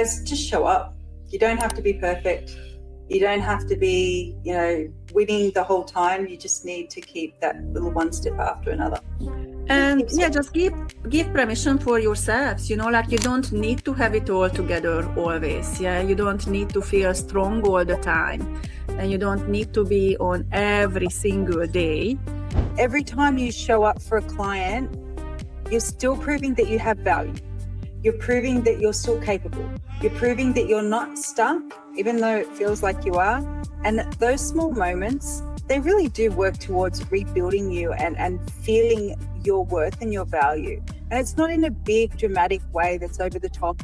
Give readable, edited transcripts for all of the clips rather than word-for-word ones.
guys, just show up. You don't have to be perfect. You don't have to be, winning the whole time. You just need to keep that little one step after another. And just give permission for yourselves, you don't need to have it all together always. You don't need to feel strong all the time, and you don't need to be on every single day. Every time you show up for a client, you're still proving that you have value. You're proving that you're still capable. You're proving that you're not stuck, even though it feels like you are. And those small moments, they really do work towards rebuilding you and feeling your worth and your value. And it's not in a big dramatic way that's over the top,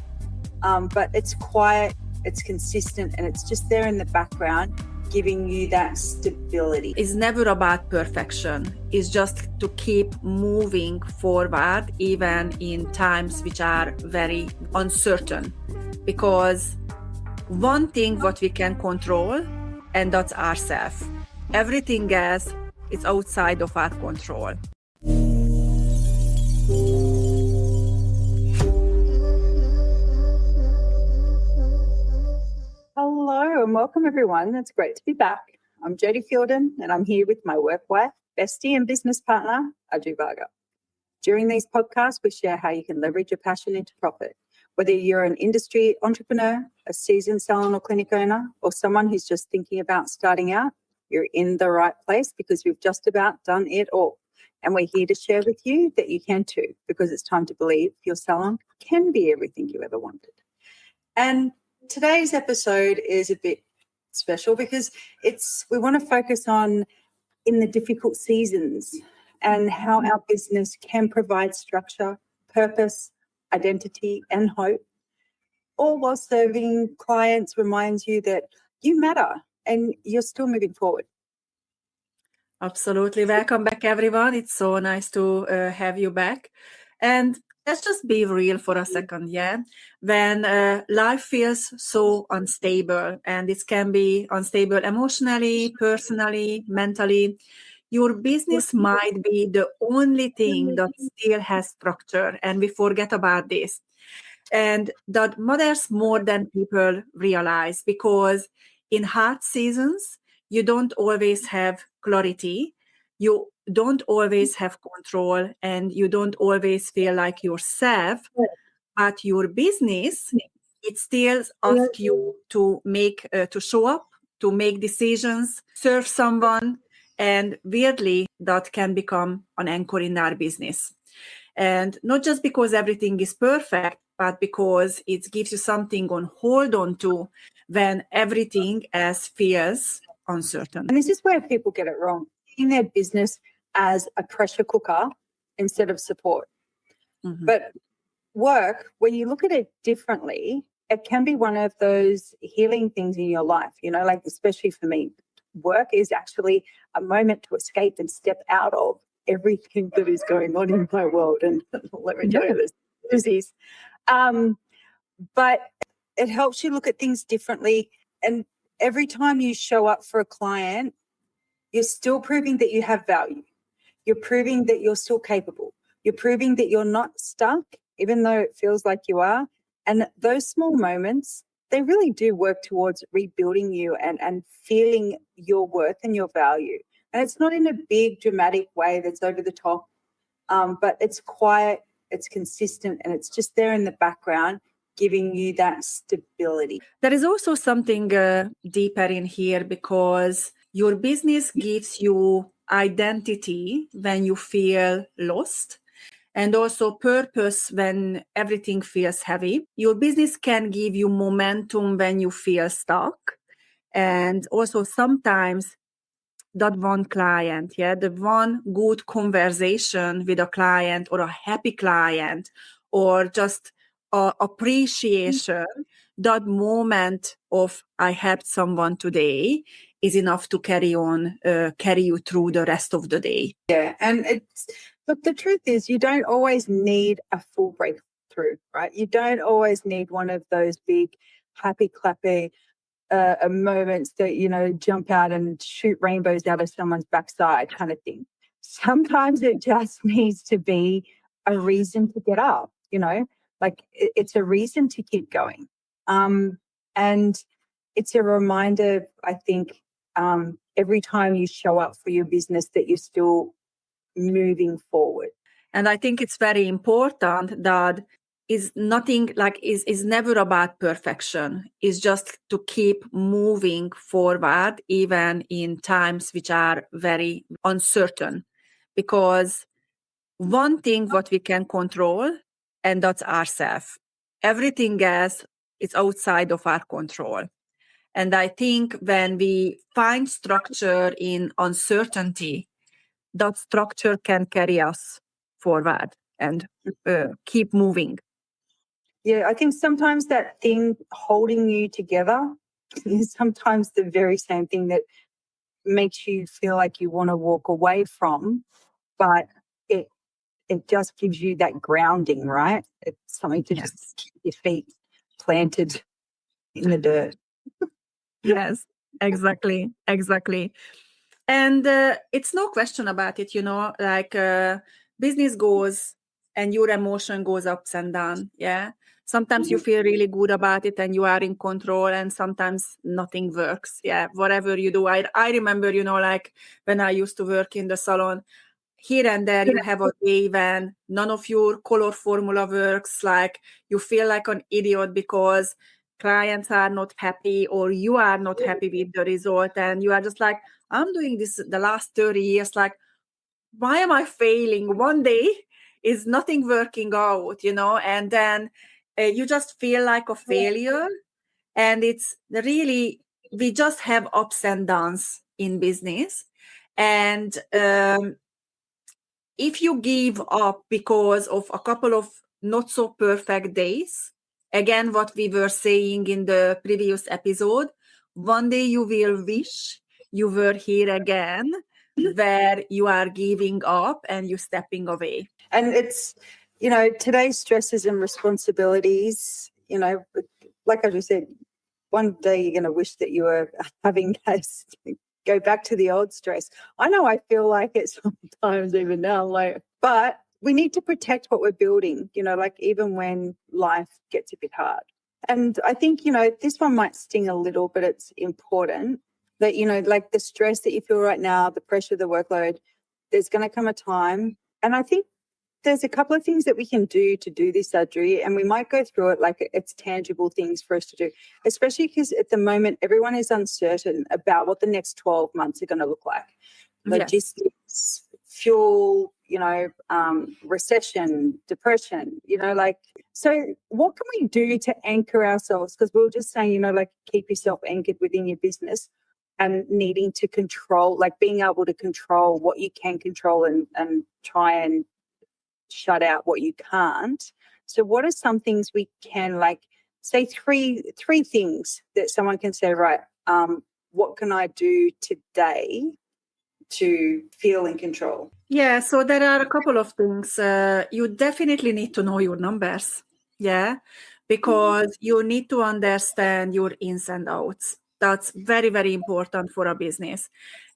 but it's quiet, it's consistent, and it's just there in the background, giving you that stability. It's never about perfection. It's just to keep moving forward, even in times which are very uncertain. Because one thing what we can control, and that's ourselves. Everything else is outside of our control. Hello and welcome everyone. It's great to be back. I'm Jodie Fielden and I'm here with my work wife, bestie and business partner, Adri Varga. During these podcasts, we share how you can leverage your passion into profit. Whether you're an industry entrepreneur, a seasoned salon or clinic owner, or someone who's just thinking about starting out, you're in the right place because we've just about done it all. And we're here to share with you that you can too, because it's time to believe your salon can be everything you ever wanted. And today's episode is a bit special because we want to focus on in the difficult seasons and how our business can provide structure, purpose, identity, and hope, all while serving clients reminds you that you matter and you're still moving forward. Absolutely. Welcome back, everyone. It's so nice to have you back. And let's just be real for a second, When life feels so unstable, and it can be unstable emotionally, personally, mentally, your business might be the only thing that still has structure, and we forget about this. And that matters more than people realize, because in hard seasons, you don't always have clarity. You don't always have control, and you don't always feel like yourself, but your business, it still asks you to to show up, to make decisions, serve someone, and weirdly, that can become an anchor in our business. And not just because everything is perfect, but because it gives you something on hold on to when everything else feels uncertain. And this is where people get it wrong. In their business as a pressure cooker instead of support. Mm-hmm. But work, when you look at it differently, it can be one of those healing things in your life, like especially for me, work is actually a moment to escape and step out of everything that is going on in my world. And let me tell you this disease. But it helps you look at things differently. And every time you show up for a client, you're still proving that you have value. You're proving that you're still capable. You're proving that you're not stuck, even though it feels like you are. And those small moments, they really do work towards rebuilding you and feeling your worth and your value. And it's not in a big dramatic way that's over the top, but it's quiet, it's consistent, and it's just there in the background, giving you that stability. There is also something deeper in here, because your business gives you identity when you feel lost, and also purpose when everything feels heavy. Your business can give you momentum when you feel stuck. And also sometimes that one client, the one good conversation with a client, or a happy client, or just appreciation, that moment of I helped someone today is enough to carry you through the rest of the day. Yeah, and look, the truth is you don't always need a full breakthrough, right? You don't always need one of those big happy clappy moments that, jump out and shoot rainbows out of someone's backside kind of thing. Sometimes it just needs to be a reason to get up, like it's a reason to keep going. And it's a reminder, I think, every time you show up for your business that you're still moving forward. And I think it's very important that is nothing like is never about perfection. It's just to keep moving forward even in times which are very uncertain. Because one thing what we can control, and that's ourselves. Everything else is outside of our control. And I think when we find structure in uncertainty, that structure can carry us forward and keep moving. Yeah, I think sometimes that thing holding you together is sometimes the very same thing that makes you feel like you want to walk away from, but it just gives you that grounding, right? It's something to just keep your feet planted in the dirt. Yes, exactly. And it's no question about it, like business goes and your emotion goes ups and down. Yeah. Sometimes you feel really good about it and you are in control, and sometimes nothing works. Yeah. Whatever you do. I remember, like when I used to work in the salon, here and there you have a day when none of your color formula works, like you feel like an idiot because clients are not happy or you are not happy with the result, and you are just like, I'm doing this the last 30 years, like why am I failing? One day is nothing working out, and then you just feel like a failure. And it's really, we just have ups and downs in business. And if you give up because of a couple of not so perfect days, again, what we were saying in the previous episode, one day you will wish you were here again, where you are giving up and you stepping away. And it's, today's stresses and responsibilities, like I just said, one day you're going to wish that you were having this, go back to the old stress. I know I feel like it sometimes even now, like, but we need to protect what we're building, like even when life gets a bit hard. And I think, this one might sting a little, but it's important that, like the stress that you feel right now, the pressure, the workload, there's going to come a time. And I think there's a couple of things that we can do to do this, Adri, and we might go through it like it's tangible things for us to do, especially because at the moment, everyone is uncertain about what the next 12 months are going to look like. Logistics, fuel, recession, depression, so what can we do to anchor ourselves? Because we were just saying, like keep yourself anchored within your business and needing to control, like being able to control what you can control and try and shut out what you can't. So what are some things we can, like, say three things that someone can say, right, what can I do today to feel in control? Yeah, so there are a couple of things. You definitely need to know your numbers. Yeah, because you need to understand your ins and outs. That's very, very important for a business.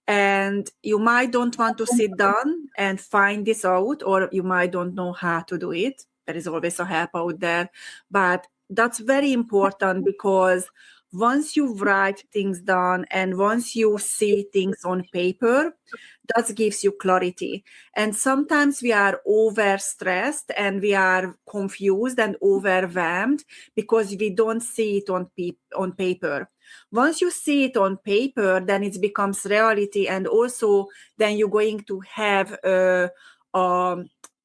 And you might don't want to sit down and find this out, or you might don't know how to do it. There is always a help out there. But that's very important, because once you write things down and once you see things on paper, that gives you clarity. And sometimes we are overstressed and we are confused and overwhelmed because we don't see it on paper. Once you see it on paper, then it becomes reality, and also then you're going to have an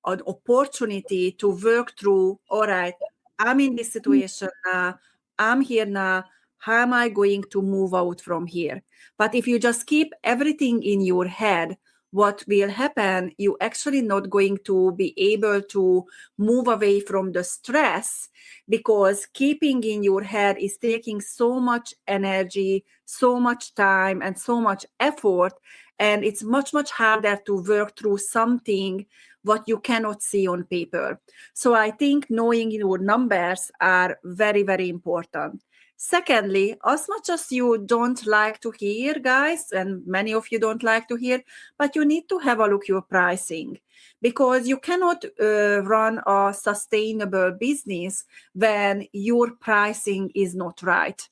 opportunity to work through, all right, I'm in this situation now, I'm here now, how am I going to move out from here? But if you just keep everything in your head, what will happen, you actually not going to be able to move away from the stress, because keeping in your head is taking so much energy, so much time, and so much effort. And it's much, much harder to work through something what you cannot see on paper. So I think knowing your numbers are very, very important. Secondly, as much as you don't like to hear, guys, and many of you don't like to hear, but you need to have a look at your pricing, because you cannot run a sustainable business when your pricing is not right.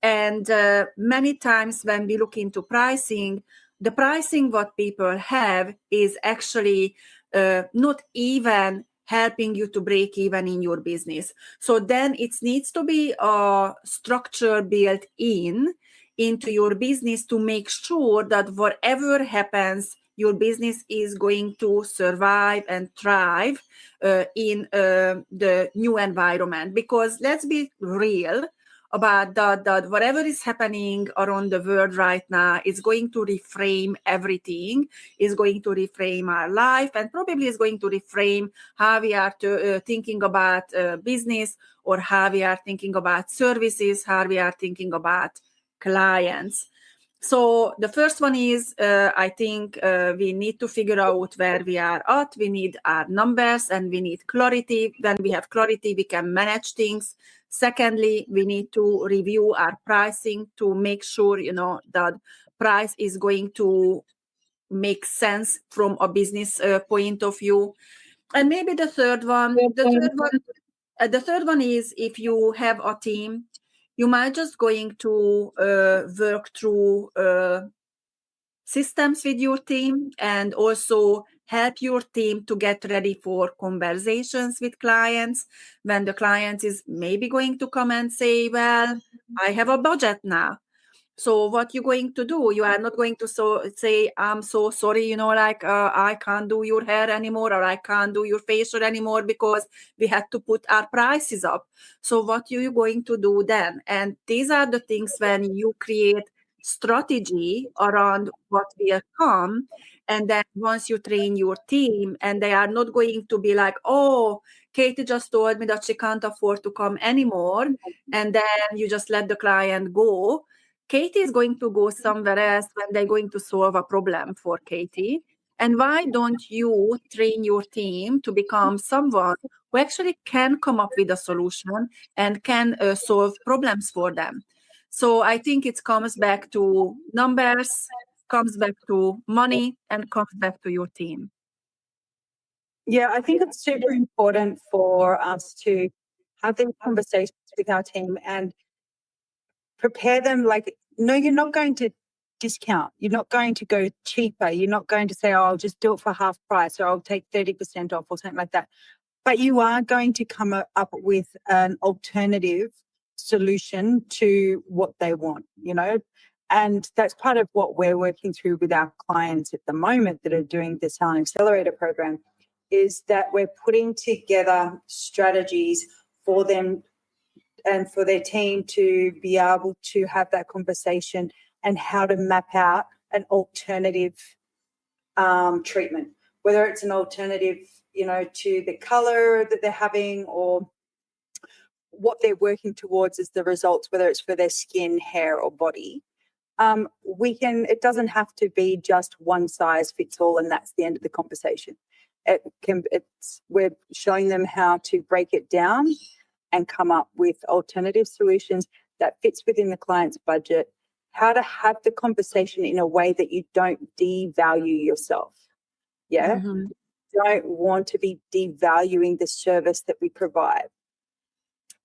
And many times when we look into pricing, the pricing what people have is actually not even helping you to break even in your business. So then it needs to be a structure built into your business to make sure that whatever happens, your business is going to survive and thrive in the new environment. Because let's be real about that whatever is happening around the world right now is going to reframe everything, is going to reframe our life, and probably is going to reframe how we are thinking about business, or how we are thinking about services, how we are thinking about clients. So the first one is, I think we need to figure out where we are at. We need our numbers and we need clarity. When we have clarity, we can manage things. Secondly, we need to review our pricing to make sure, that price is going to make sense from a business point of view. And maybe the third one is, if you have a team, you might just going to work through systems with your team, and also help your team to get ready for conversations with clients when the client is maybe going to come and say, well, I have a budget now. So what you're going to do, you are not going to say, I'm so sorry, I can't do your hair anymore, or I can't do your facial anymore because we had to put our prices up. So what are you going to do then? And these are the things when you create strategy around what will come. And then once you train your team, and they are not going to be like, oh, Katie just told me that she can't afford to come anymore, and then you just let the client go. Katie is going to go somewhere else when they're going to solve a problem for Katie. And why don't you train your team to become someone who actually can come up with a solution and can solve problems for them? So I think it comes back to numbers, comes back to money, and comes back to your team. Yeah, I think it's super important for us to have these conversations with our team and prepare them like, no, you're not going to discount. You're not going to go cheaper. You're not going to say, oh, I'll just do it for half price, or I'll take 30% off, or something like that. But you are going to come up with an alternative solution to what they want, and that's part of what we're working through with our clients at the moment that are doing the Salon Accelerator program, is that we're putting together strategies for them and for their team to be able to have that conversation, and how to map out an alternative treatment, whether it's an alternative, to the color that they're having, or what they're working towards as the results, whether it's for their skin, hair, or body. It doesn't have to be just one size fits all, and that's the end of the conversation. We're showing them how to break it down and come up with alternative solutions that fits within the client's budget, how to have the conversation in a way that you don't devalue yourself. Yeah. Mm-hmm. Don't want to be devaluing the service that we provide.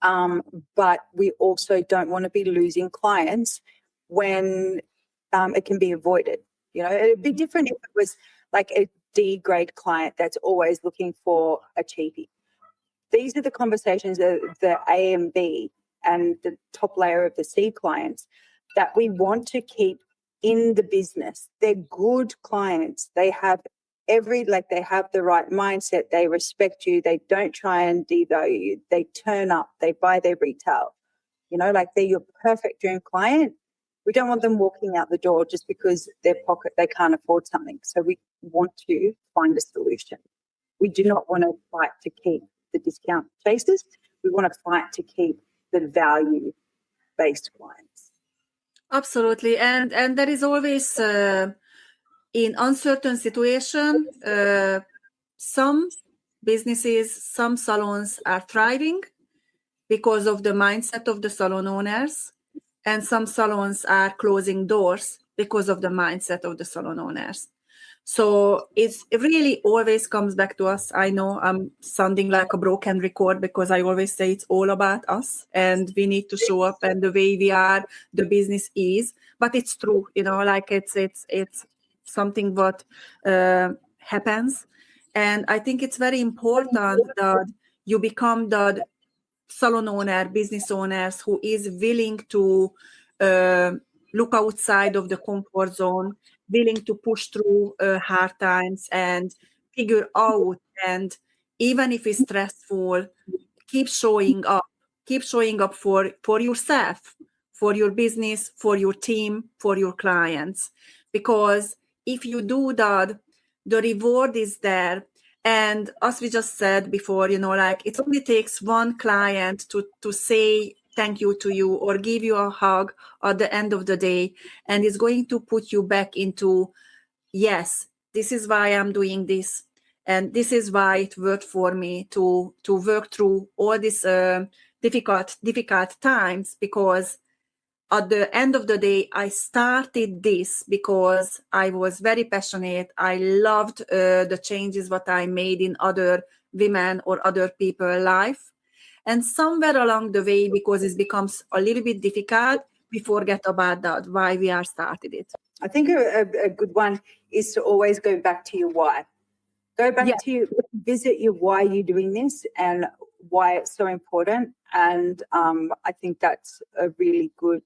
But we also don't want to be losing clients when it can be avoided. It'd be different if it was like a D grade client that's always looking for a cheapie. These are the conversations of the A and B and the top layer of the C clients that we want to keep in the business. They're good clients. They have they have the right mindset. They respect you. They don't try and devalue you. They turn up. They buy their retail. They're your perfect dream client. We don't want them walking out the door just because they can't afford something. So we want to find a solution. We do not want to fight to keep the discount chasers. We want to fight to keep the value-based clients. Absolutely. And there is always, in uncertain situation, some businesses, some salons are thriving because of the mindset of the salon owners, and some salons are closing doors because of the mindset of the salon owners. So it really always comes back to us. I know I'm sounding like a broken record because I always say it's all about us and we need to show up, and the way we are, the business is. But it's true, like it's something what happens. And I think it's very important that you become the salon owner, business owners who is willing to look outside of the comfort zone, willing to push through hard times and figure out, and even if it's stressful, keep showing up for yourself, for your business, for your team, for your clients. Because if you do that, the reward is there. And as we just said before, like it only takes one client to say thank you to you or give you a hug at the end of the day. And it's going to put you back into, yes, this is why I'm doing this. And this is why it worked for me to work through all these difficult times, because at the end of the day, I started this because I was very passionate. I loved the changes that I made in other women or other people's life. And somewhere along the way, because it becomes a little bit difficult, we forget about that, why we are started it. I think a good one is to always go back to your why. Go back to visit your why you're doing this and why it's so important. And I think that's a really good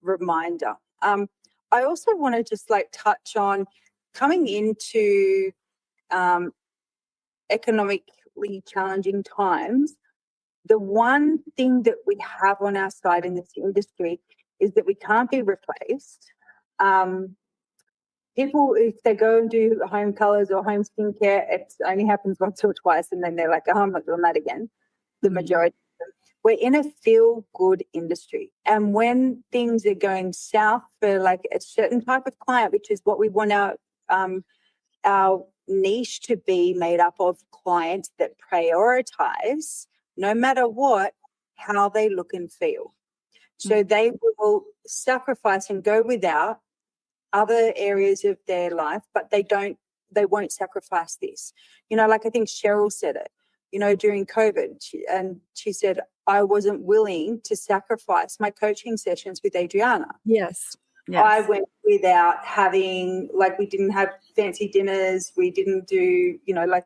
reminder. I also want to just touch on coming into economically challenging times. The one thing that we have on our side in this industry is that we can't be replaced. People, if they go and do home colours or home skincare, it only happens once or twice, and then they're like, oh, I'm not doing that again. The majority of them. We're in a feel-good industry. And when things are going south for a certain type of client, which is what we want our niche to be made up of, clients that prioritise, no matter what, how they look and feel. So they will sacrifice and go without other areas of their life, but they won't sacrifice this. I think Cheryl said it, during COVID, she said, I wasn't willing to sacrifice my coaching sessions with Adriana. Yes. I went without having, we didn't have fancy dinners. We didn't do,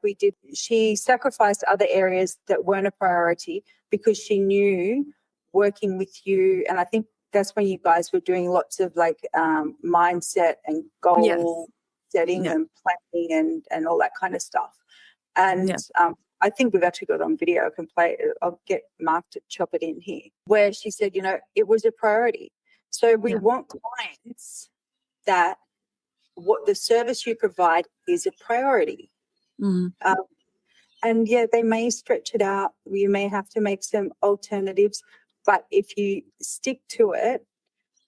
we did. She sacrificed other areas that weren't a priority because she knew working with you. And I think that's when you guys were doing lots of mindset and goal setting and planning and all that kind of stuff. And I think we've actually got it on video. I can play it. I'll get Mark to chop it in here, where she said, it was a priority. So we want clients that what the service you provide is a priority. Mm-hmm. And they may stretch it out. You may have to make some alternatives, but if you stick to it,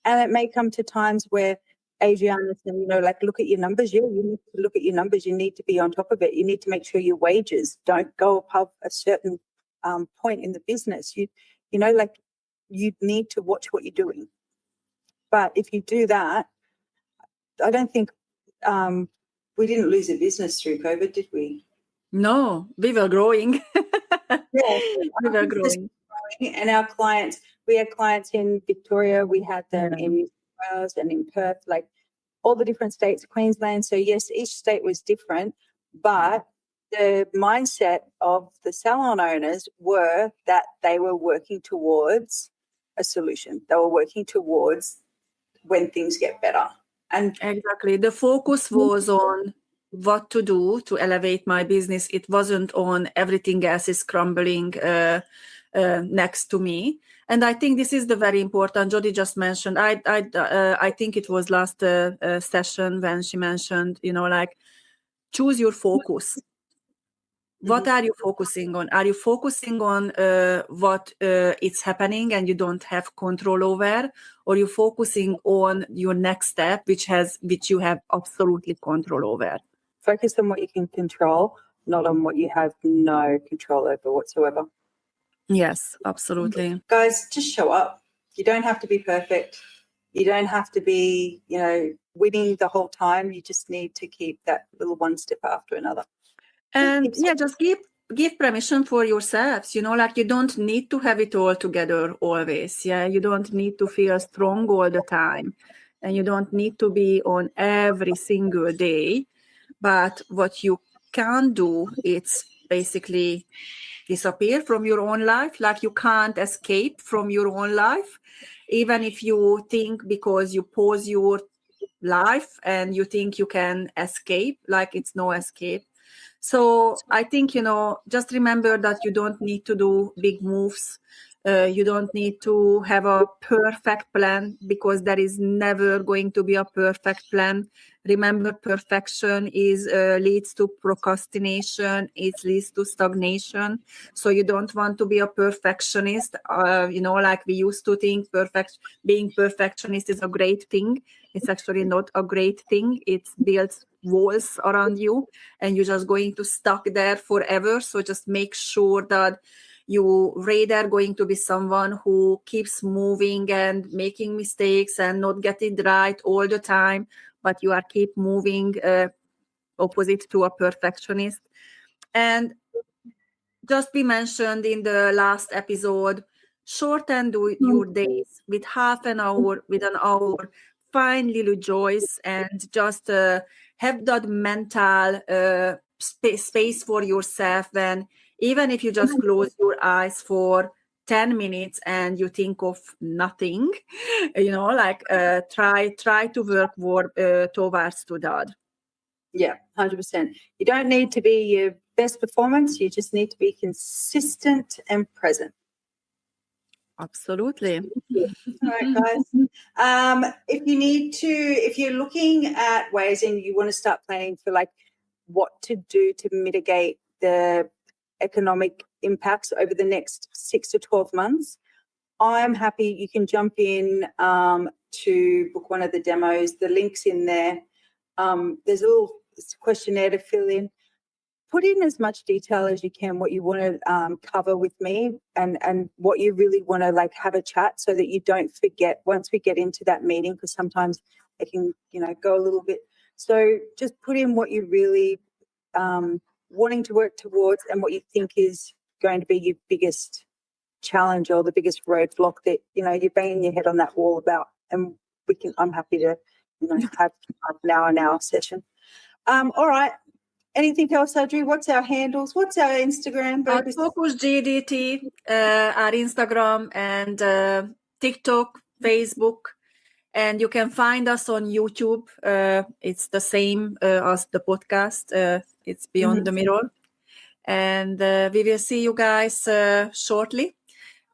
and it may come to times where Adriana said, look at your numbers. Yeah, you need to look at your numbers. You need to be on top of it. You need to make sure your wages don't go above a certain point in the business. You need to watch what you're doing. But if you do that, I don't think we didn't lose a business through COVID, did we? No, we were growing. We were growing. And our clients, we had clients in Victoria, we had them in New South Wales and in Perth, all the different states, Queensland. So yes, each state was different, but the mindset of the salon owners were that they were working towards a solution. They were working towards when things get better. And exactly, the focus was on what to do to elevate my business. It wasn't on everything else is crumbling next to me. And I think this is the very important. Jodie just mentioned. I think it was last session when she mentioned, choose your focus. What are you focusing on? Are you focusing on what is happening and you don't have control over, or you focusing on your next step, which you have absolutely control over? Focus on what you can control. not on what you have no control over whatsoever. Yes, absolutely. Guys, just show up. You don't have to be perfect. You don't have to be, winning the whole time. You just need to keep that little one step after another. And just give permission for yourselves, like you don't need to have it all together always. Yeah, you don't need to feel strong all the time, and you don't need to be on every single day. But what you can do, it's basically disappear from your own life. Like you can't escape from your own life, even if you think because you pause your life and you think you can escape, like it's no escape. So I think, just remember that you don't need to do big moves. You don't need to have a perfect plan, because there is never going to be a perfect plan. Remember, perfection leads to procrastination. It leads to stagnation. So you don't want to be a perfectionist. Like we used to think being perfectionist is a great thing. It's actually not a great thing. It builds walls around you, and you're just going to stuck there forever. So just make sure that you rather going to be someone who keeps moving and making mistakes and not get it right all the time, but you are keep moving opposite to a perfectionist. And just we mentioned in the last episode, shorten your days with half an hour, with an hour. Find little joys and just have that mental space for yourself. And even if you just close your eyes for 10 minutes and you think of nothing, try to work towards to that. Yeah, 100%. You don't need to be your best performance. You just need to be consistent and present. Absolutely. All right, guys. If you're looking at ways and you want to start planning for like what to do to mitigate the economic impacts over the next 6 to 12 months, I'm happy you can jump in to book one of the demos. The link's in there. There's a little questionnaire to fill in. Put in as much detail as you can, what you want to cover with me and what you really want to like have a chat, so that you don't forget once we get into that meeting, because sometimes it can, go a little bit. So just put in what you really wanting to work towards and what you think is going to be your biggest challenge or the biggest roadblock that, you're banging your head on that wall about. And I'm happy to, have an hour session. All right. Anything else, Adri? What's our handles? What's our Instagram? �𝐡𝐚𝐭, our Instagram and TikTok, Facebook. And you can find us on YouTube. It's the same as the podcast. It's Beyond the Mirror. And we will see you guys shortly.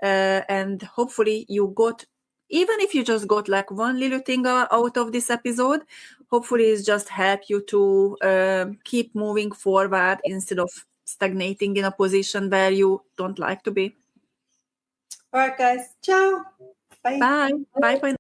And hopefully you got, even if you just got like one little thing out of this episode, hopefully it's just help you to keep moving forward instead of stagnating in a position where you don't like to be. All right, guys. Ciao. Bye. Bye. Bye for now.